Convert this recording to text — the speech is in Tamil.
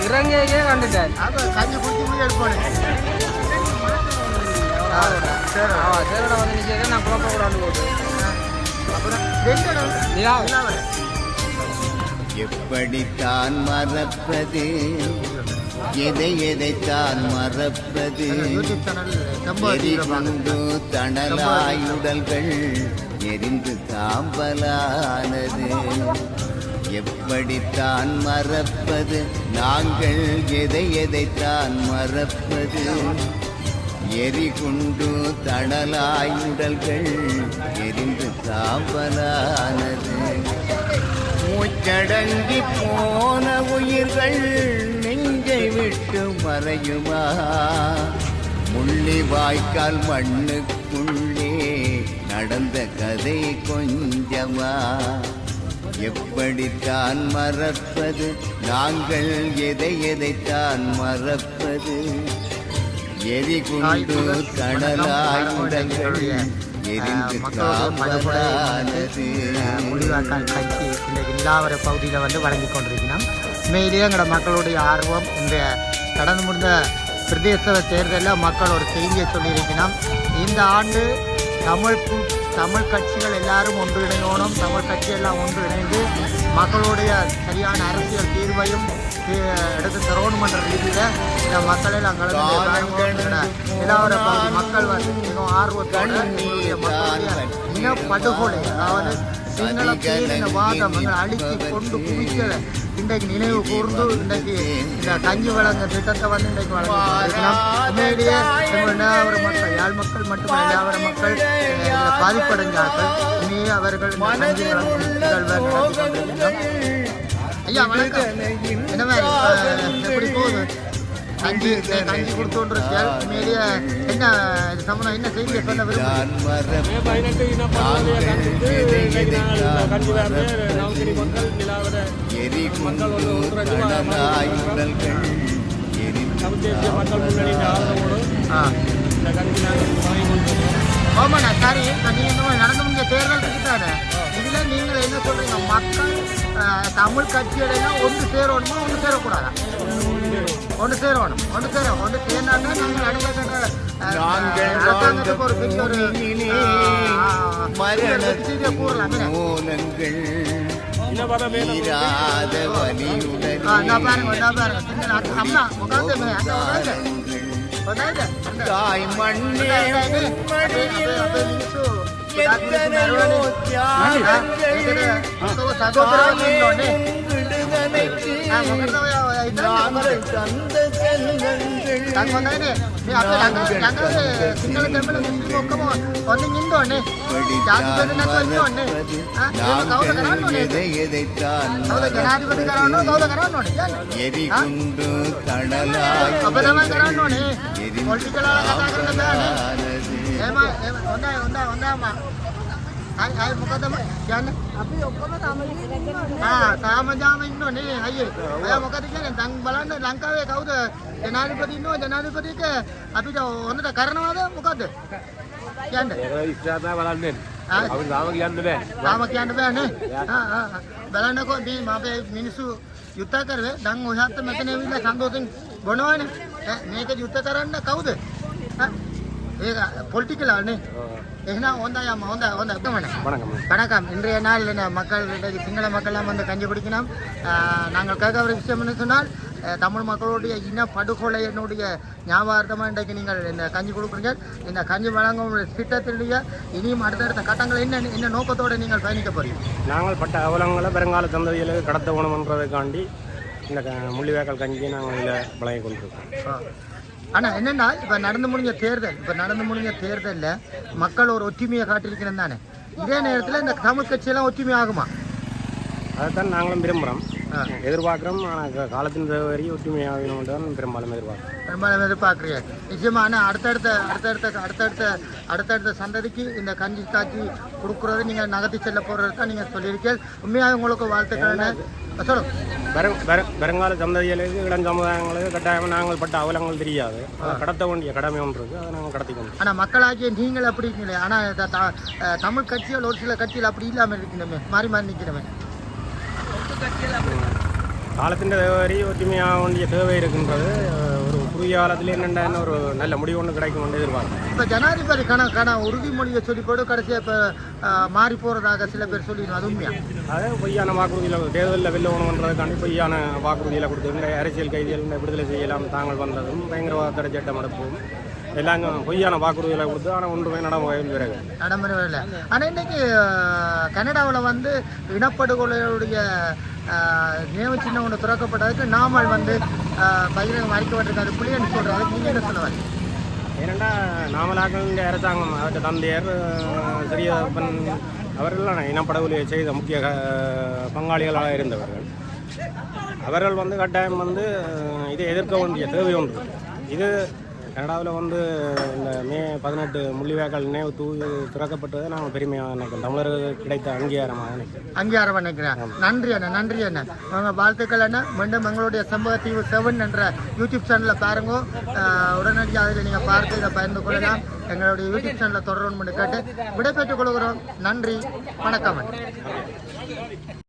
இறங்கியே கண்டுட்டார். கஞ்சி குடிச்சு எடுப்பானு சேரோட வந்து நிற்கிறது நான் குழப்ப கூடாது போட்டு. எப்படித்தான் மறப்பது, எதை எதைத்தான் மறப்பது, எரிகொண்டு தணலாயுடல்கள் எரிந்து சாம்பலானது. எப்படித்தான் மறப்பது, நாங்கள் எதை எதைத்தான் மறப்பது, எரிகுண்டு தணலாயுடல்கள் எரிந்து சாம்பலானது. மூச்சடங்கி போன உயிர்கள் நெஞ்சை விட்டு மறையுமா, முள்ளி வாய்க்கால் மண்ணுக்குள்ளே நடந்த கதை கொஞ்சமா. எப்படித்தான் மறப்பது, நாங்கள் எதை எதைத்தான் மறப்பது, எரிகுண்டு தணலாயுடல்கள் எரிந்து சாம்பலானது. முடிவாக்கால் கட்சி இன்றைக்கு நிலாவர பகுதியில் வந்து வழங்கி கொண்டிருக்கிறோம். உண்மையிலேயே எங்களோட மக்களுடைய ஆர்வம் இந்த கடந்து முடிந்த பிரதேச தேர்தலில் மக்கள் ஒரு செய்தியை சொல்லியிருக்கிறோம். இந்த ஆண்டு தமிழ் கட்சிகள் எல்லாரும் ஒன்றிணையணும், தமிழ் கட்சியெல்லாம் ஒன்றிணைந்து மக்களுடைய சரியான அரசியல் தீர்வையும் எடுத்து தரணும் என்ற ரீதியில் இந்த மக்கள் எல்லாம் கலந்து நிலாவர மக்கள் வந்து மிகவும் ஆர்வத்தோடு மக்களுடைய இனப்படுகொலை, அதாவது சிங்கள பேரின வாதம் அழித்து கொண்டு குவிக்கலை இன்றைக்கு நினைவு கூர்ந்து இன்றைக்கு இந்த கஞ்சி வழங்க திட்டத்தை வந்து இன்றைக்கு வழங்கியிருக்கலாம். உண்மையிலேயே நிலாவர மக்கள், யாழ் மக்கள் மட்டும் நிலாவர மக்கள் பாதிப்படைஞ்சார்கள். உண்மையே அவர்கள் கஞ்சி வழங்கும் நிகழ்வை. ஐயா வணக்கம். என்ன மாதிரி எப்படி போகுது? கஞ்சி கொடுத்தோன்றிருக்கால் உண்மையிலேயே என்ன சம்பந்தம், என்ன செய்தியை சொல்ல ஆமாண்ணா. சரி, நீங்கள் நடந்து முடிஞ்ச தேர்தல் இருக்குதானே, இதில் நீங்கள் என்ன சொல்கிறீங்க? மக்கள் தமிழ் கட்சிகளெல்லாம் ஒன்று சேரணுமா, ஒன்று சேரக்கூடாதா? ஒன்று சேரணும். ஒன்று சேர்ந்தாங்க நாங்கள் அடுத்த அரசாங்கத்துக்கு ஒரு பெரிய ஒரு கூறலாம். அம்மா உட்காந்து ಸಿಂಗಲ್ ಟೆಂಪಲ್ ಮುಸ್ಲಿಂ ಒಂದು ನಿಂದೋಣೆ ಜನಾಧಿಪತಿ ಕರಾನು ಗೌದ ಕರಾನು ನೋಡಿ ನೋಡಿ ಪೊಲಿಟಿಕಲ್ තාමජාමඉන්නනේ අයියේ ඔයා මොකද කියන්නේ දැන් බලන්න ලංකාවේ කවුද ජනාධිපති ඉන්නව ජනාධිපතික අපිට හොඳට කරනවද මොකද කියන්නේ ඒක ඉස්සරහට බලන්නේ අපි තාම කියන්න බෑනේ බලන්නකෝ මේ අපේ මිනිස්සු යුද්ධ කරවේ දැන් ඔයහත් මෙතන ඇවිල්ලා සන්තෝෂෙන් බොනවනේ මේක යුද්ධ කරන්න කවුද ඒක පොලිටිකල් ආනේ එහෙනම් வணக்கம். இன்றைய நாள் மக்கள் சிங்கள மக்கள்லாம் வந்து கஞ்சி குடிக்கணும். நாங்கள் கேட்க ஒரு விஷயம் என்ன சொன்னால், தமிழ் மக்களுடைய இனப்படுகொலையினுடைய ஞாபகார்த்தமாக இன்றைக்கு நீங்கள் இந்த கஞ்சி கொடுக்குறீங்க. இந்த கஞ்சி வழங்கும் திட்டத்தினுடைய இனியும் அடுத்தடுத்த கட்டங்கள் என்ன நோக்கத்தோடு நீங்கள் பயணிக்க போறீங்க? நாங்கள் பட்ட அவலங்களை வருங்கால சந்ததிகளுக்கு கடத்த வேணும்ன்றதுக்காண்டி இந்த முள்ளிவாய்க்கால் கஞ்சி நாங்கள் இதில் வழங்கி கொண்டிருக்கோம். ஆனால் என்னென்னா இப்போ நடந்து முடிஞ்ச தேர்தலில் மக்கள் ஒரு ஒற்றுமையை காட்டியிருக்கிறேன் தானே, இதே நேரத்தில் இந்த தமிழ் கட்சியெல்லாம் ஒற்றுமை ஆகுமா? அதைத்தான் நாங்களும் விரும்புகிறோம், எதிர்பார்க்குறோம். ஆனால் காலத்தின் வரையும் ஒற்றுமையாகணும் தான் பெரும்பாலும் எதிர்பார்க்குறீங்க. நிச்சயமாக. ஆனால் அடுத்தடுத்த சந்ததிக்கு இந்த கஞ்சி காட்சி கொடுக்குறத நீங்கள் நகர்த்தி செல்ல போகிறது தான் நீங்கள் சொல்லியிருக்கீங்க. உண்மையாக உங்களுக்கு வாழ்த்துக்கள். வருங்கால சந்ததிகளுக்கு இளம் சமுதாயங்களுக்கு கட்டாயமாக நாங்கள் பட்ட அவலங்கள் தெரியாது, கடத்த வேண்டிய கடமை ஒன்று இருக்குது, அதை நாங்கள் கடத்திக்கணும். ஆனால் மக்களாகிய நீங்கள் அப்படி இருக்கீங்களே, ஆனால் தமிழ் கட்சிகள் ஒரு சில கட்சிகள் அப்படி இல்லாமல் இருக்கணுமே, மாறி நிற்கணுமே. காலத்தின் தேவை ஒற்றுமையாக வேண்டிய தேவை இருக்கின்றது. ஒரு குறுகிய காலத்தில் என்னென்ன ஒரு நல்ல முடிவு ஒன்று கிடைக்கும் என்று எதிர்பார்க்கிறேன். இப்போ ஜனாதிபதி உறுதிமொழியை சொல்லி போட்டு கடைசியாக இப்போ மாறி போகிறதாக சில பேர் சொல்லிடணும், அது உண்மையா? அதாவது பொய்யான வாக்குறுதியில் தேர்தலில் வெல்லணுன்றதுக்காண்டி பொய்யான வாக்குறுதியில் கொடுத்து அரசியல் கைதிகள் விடுதலை செய்யலாம் தாங்கள் வந்ததும் பயங்கரவாத தடை சட்டம் எடுப்போம் எல்லாம் பொய்யான வாக்குறுதிகளை கொடுத்து ஆனால் ஒன்றுமே நடைமுறை இல்லை. ஆனால் இன்னைக்கு கனடாவில் வந்து இனப்படுகொலையுடைய நினைவு சின்னம் ஒன்று திறக்கப்பட்டதுக்கு நாமல் வந்து பகிரங்கம் அறிக்கப்பட்டிருக்காரு புள்ளின்னு சொல்கிறாரு. நீங்கள் என்ன சொல்லுவாங்க? ஏனெண்டா நாமலாக்கள் அரசாங்கம் அவருடைய தந்தையர் சிறியப்பன் அவர்கள் இனப்படுகொலையை செய்த முக்கிய பங்காளிகளாக இருந்தவர்கள். அவர்கள் வந்து கட்டாயம் வந்து இதை எதிர்க்க வேண்டிய தேவை ஒன்று. இது கனடாவில் வந்து இந்த மே 18 முள்ளிவாய்க்கால் நினைவு திறக்கப்பட்டதை நாங்கள் பெருமையாக நினைக்கிறோம். தமிழர்கள் கிடைத்த அங்கீகாரம் நினைக்கிறேன். நன்றி அண்ணா. உங்கள் வாழ்த்துக்கள் அண்ணா. மீண்டும் எங்களுடைய சமூகத்தீவு 7 என்ற யூடியூப் சேனலில் பாருங்க. உடனடியாக அதில் நீங்கள் பார்த்து இதை பகிர்ந்து கொள்ளலாம். எங்களுடைய யூடியூப் சேனலில் தொடரணும் கேட்டு விடைபெற்றுக் கொள்கிறோம். நன்றி, வணக்கம்.